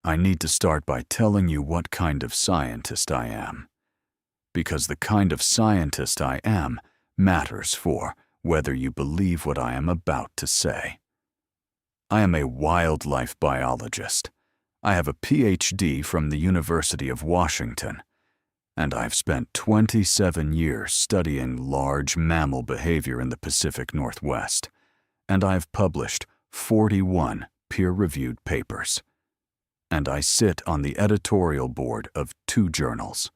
I need to start by telling you what kind of scientist I am. Because the kind of scientist I am matters for whether you believe what I am about to say. I am a wildlife biologist. I have a PhD from the University of Washington, and I've spent 27 years studying large mammal behavior in the Pacific Northwest, and I've published 41 peer-reviewed papers. And I sit on the editorial board of 2 journals,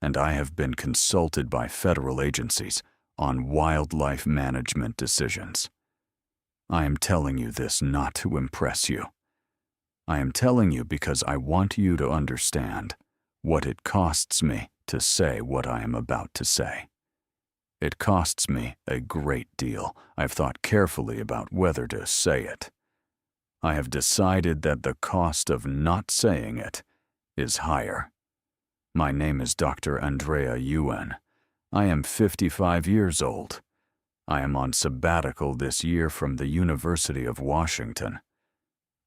and I have been consulted by federal agencies on wildlife management decisions. I am telling you this not to impress you. I am telling you because I want you to understand what it costs me to say what I am about to say. It costs me a great deal. I've thought carefully about whether to say it. I have decided that the cost of not saying it is higher. My name is Dr. Andrea Yuen. I am 55 years old. I am on sabbatical this year from the University of Washington.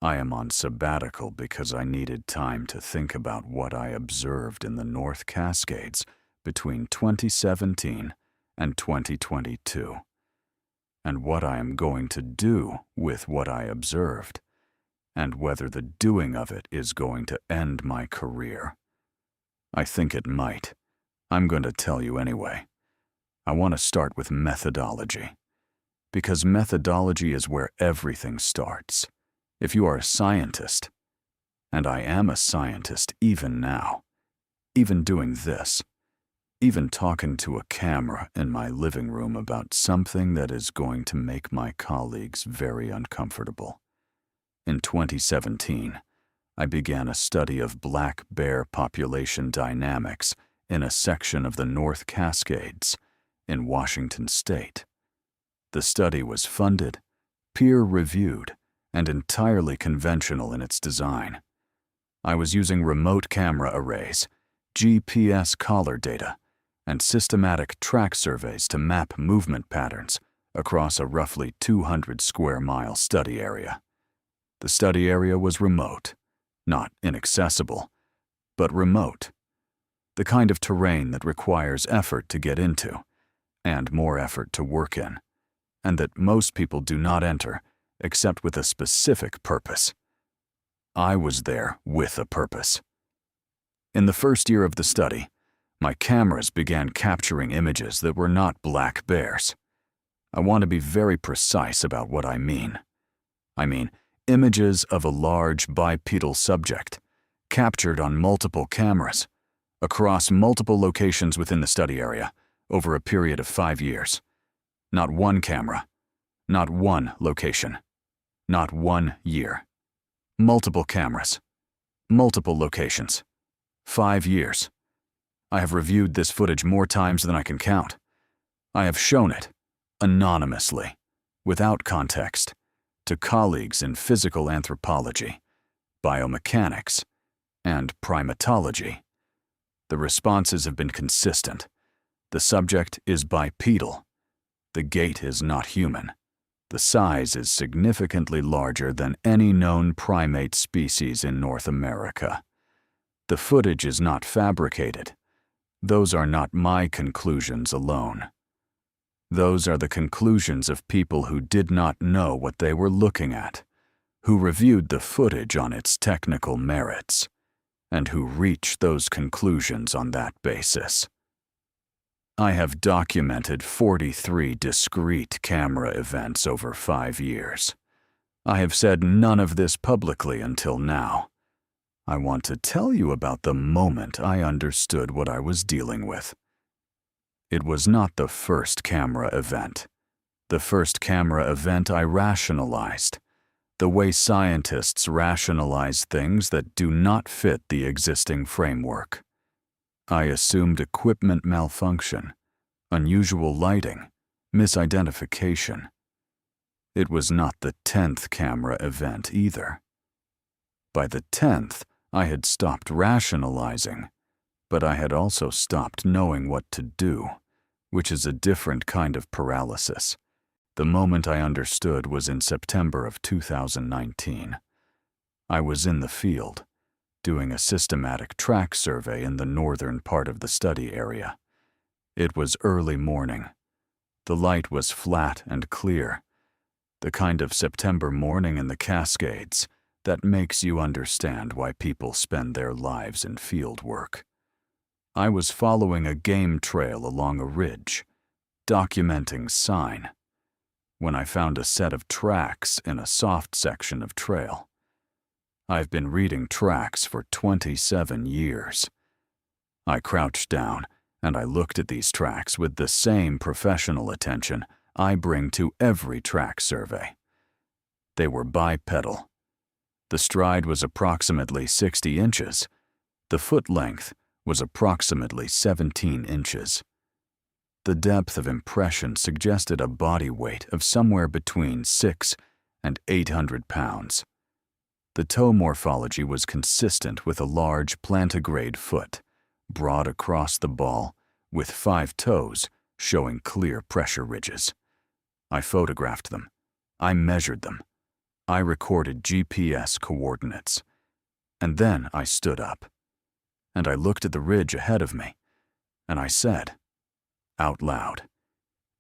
I am on sabbatical because I needed time to think about what I observed in the North Cascades between 2017 and 2022, and what I am going to do with what I observed, and whether the doing of it is going to end my career. I think it might. I'm going to tell you anyway. I want to start with methodology, because methodology is where everything starts. If you are a scientist, and I am a scientist even now, even doing this, even talking to a camera in my living room about something that is going to make my colleagues very uncomfortable. In 2017, I began a study of black bear population dynamics in a section of the North Cascades in Washington State. The study was funded, peer-reviewed, and entirely conventional in its design. I was using remote camera arrays, GPS collar data, and systematic track surveys to map movement patterns across a roughly 200 square mile study area. The study area was remote, not inaccessible, but remote. The kind of terrain that requires effort to get into, and more effort to work in, and that most people do not enter except with a specific purpose. I was there with a purpose. In the first year of the study, my cameras began capturing images that were not black bears. I want to be very precise about what I mean. I mean images of a large bipedal subject, captured on multiple cameras, across multiple locations within the study area, over a period of 5 years. Not one camera, not one location, not 1 year. Multiple cameras, multiple locations, 5 years. I have reviewed this footage more times than I can count. I have shown it, anonymously, without context, to colleagues in physical anthropology, biomechanics, and primatology. The responses have been consistent. The subject is bipedal. The gait is not human. The size is significantly larger than any known primate species in North America. The footage is not fabricated. Those are not my conclusions alone. Those are the conclusions of people who did not know what they were looking at, who reviewed the footage on its technical merits, and who reached those conclusions on that basis. I have documented 43 discrete camera events over 5 years. I have said none of this publicly until now. I want to tell you about the moment I understood what I was dealing with. It was not the first camera event. The first camera event I rationalized, the way scientists rationalize things that do not fit the existing framework. I assumed equipment malfunction, unusual lighting, misidentification. It was not the 10th camera event either. By the 10th, I had stopped rationalizing, but I had also stopped knowing what to do, which is a different kind of paralysis. The moment I understood was in September of 2019. I was in the field, doing a systematic track survey in the northern part of the study area. It was early morning. The light was flat and clear, the kind of September morning in the Cascades that makes you understand why people spend their lives in field work. I was following a game trail along a ridge, documenting sign, when I found a set of tracks in a soft section of trail. I've been reading tracks for 27 years. I crouched down and I looked at these tracks with the same professional attention I bring to every track survey. They were bipedal. The stride was approximately 60 inches. The foot length was approximately 17 inches. The depth of impression suggested a body weight of somewhere between 600 and 800 pounds. The toe morphology was consistent with a large plantigrade foot, broad across the ball, with 5 toes showing clear pressure ridges. I photographed them. I measured them. I recorded GPS coordinates. And then I stood up. And I looked at the ridge ahead of me. And I said, out loud,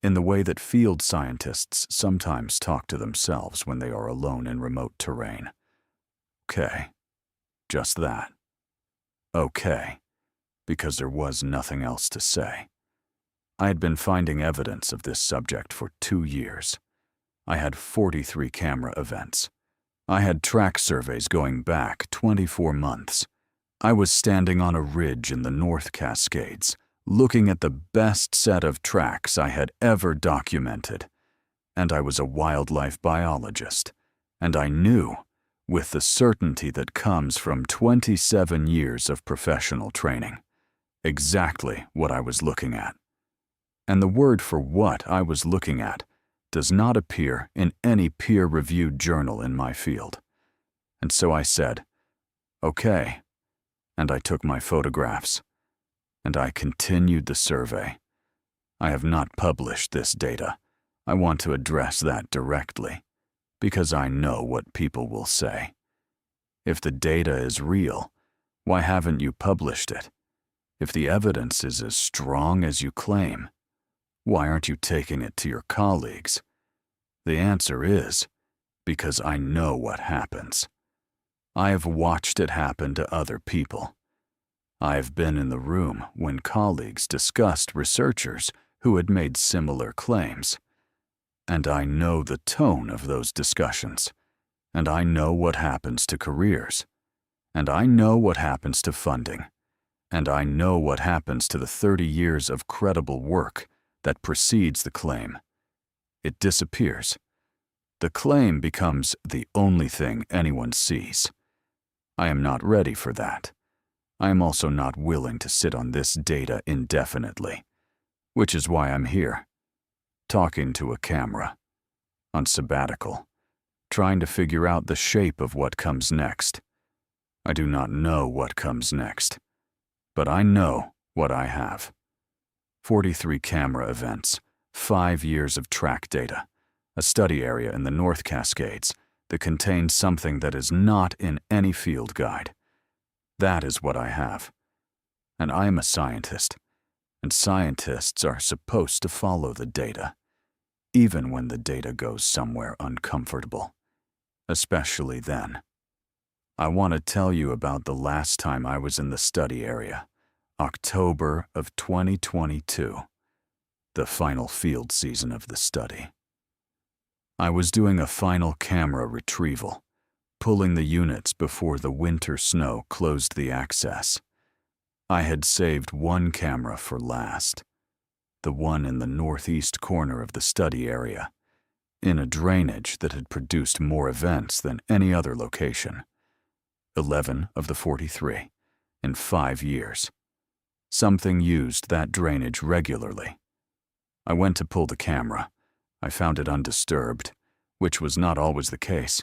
in the way that field scientists sometimes talk to themselves when they are alone in remote terrain, okay, just that. Okay, because there was nothing else to say. I had been finding evidence of this subject for 2 years. I had 43 camera events. I had track surveys going back 24 months. I was standing on a ridge in the North Cascades, looking at the best set of tracks I had ever documented. And I was a wildlife biologist, and I knew, with the certainty that comes from 27 years of professional training, exactly what I was looking at. And the word for what I was looking at does not appear in any peer-reviewed journal in my field. And so I said, okay, and I took my photographs, and I continued the survey. I have not published this data. I want to address that directly, because I know what people will say. If the data is real, why haven't you published it? If the evidence is as strong as you claim, why aren't you taking it to your colleagues? The answer is, because I know what happens. I have watched it happen to other people. I have been in the room when colleagues discussed researchers who had made similar claims. And I know the tone of those discussions. And I know what happens to careers. And I know what happens to funding. And I know what happens to the 30 years of credible work that precedes the claim. It disappears. The claim becomes the only thing anyone sees. I am not ready for that. I am also not willing to sit on this data indefinitely, which is why I'm here, talking to a camera, on sabbatical, trying to figure out the shape of what comes next. I do not know what comes next, but I know what I have. 43 camera events, 5 years of track data, a study area in the North Cascades that contains something that is not in any field guide. That is what I have. And I am a scientist, and scientists are supposed to follow the data, even when the data goes somewhere uncomfortable, especially then. I want to tell you about the last time I was in the study area. October of 2022, the final field season of the study. I was doing a final camera retrieval, pulling the units before the winter snow closed the access. I had saved one camera for last, the one in the northeast corner of the study area, in a drainage that had produced more events than any other location. 11 of the 43, in 5 years. Something used that drainage regularly. I went to pull the camera. I found it undisturbed, which was not always the case.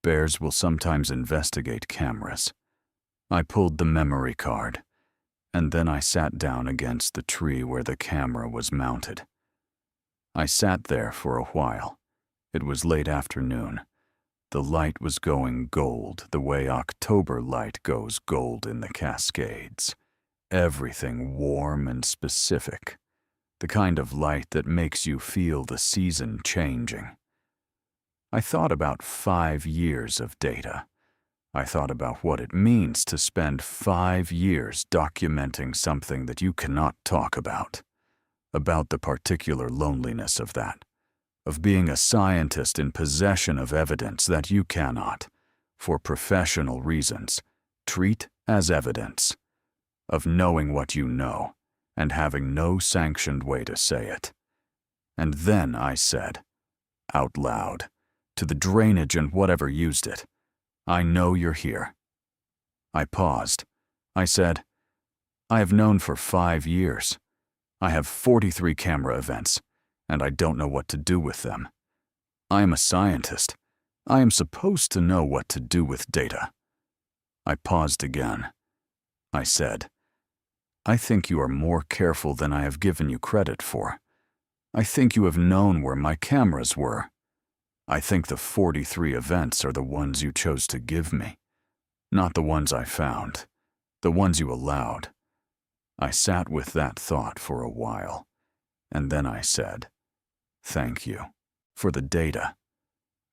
Bears will sometimes investigate cameras. I pulled the memory card, and then I sat down against the tree where the camera was mounted. I sat there for a while. It was late afternoon. The light was going gold the way October light goes gold in the Cascades. Everything warm and specific. The kind of light that makes you feel the season changing. I thought about 5 years of data. I thought about what it means to spend 5 years documenting something that you cannot talk about the particular loneliness of that, of being a scientist in possession of evidence that you cannot, for professional reasons, treat as evidence, of knowing what you know and having no sanctioned way to say it. And then I said, out loud, to the drainage and whatever used it, I know you're here. I paused. I said, I have known for 5 years. I have 43 camera events, and I don't know what to do with them. I am a scientist. I am supposed to know what to do with data. I paused again. I said, I think you are more careful than I have given you credit for. I think you have known where my cameras were. I think the 43 events are the ones you chose to give me, not the ones I found, the ones you allowed. I sat with that thought for a while, and then I said, thank you for the data,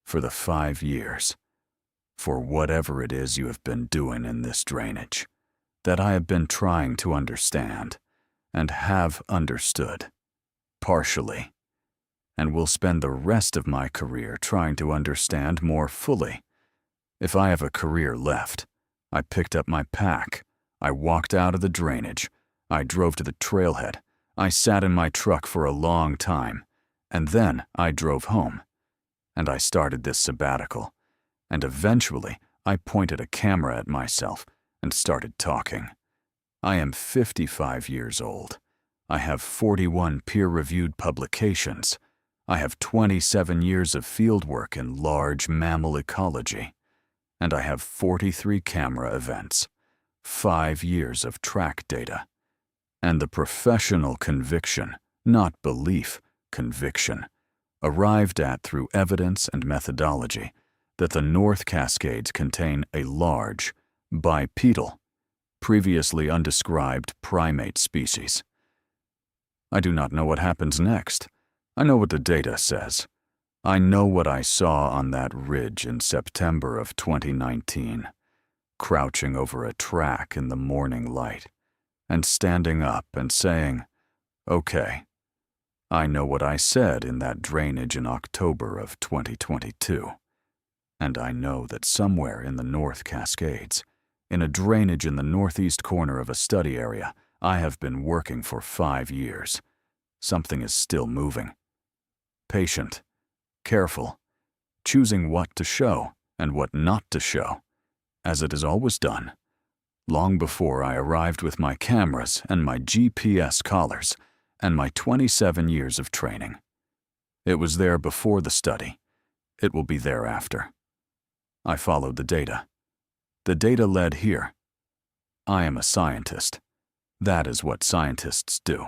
for the 5 years, for whatever it is you have been doing in this drainage, that I have been trying to understand, and have understood, partially, and will spend the rest of my career trying to understand more fully. If I have a career left, I picked up my pack, I walked out of the drainage, I drove to the trailhead, I sat in my truck for a long time, and then I drove home. And I started this sabbatical, and eventually I pointed a camera at myself and started talking. I am 55 years old. I have 41 peer-reviewed publications. I have 27 years of fieldwork in large mammal ecology. And I have 43 camera events, 5 years of track data. And the professional conviction, not belief, conviction, arrived at through evidence and methodology that the North Cascades contain a large, bipedal, previously undescribed primate species. I do not know what happens next. I know what the data says. I know what I saw on that ridge in September of 2019, crouching over a track in the morning light, and standing up and saying, okay, I know what I said in that drainage in October of 2022. And I know that somewhere in the North Cascades, in a drainage in the northeast corner of a study area, I have been working for 5 years. Something is still moving. Patient, careful, choosing what to show and what not to show, as it has always done. Long before I arrived with my cameras and my GPS collars and my 27 years of training. It was there before the study. It will be there after. I followed the data. The data led here. I am a scientist. That is what scientists do.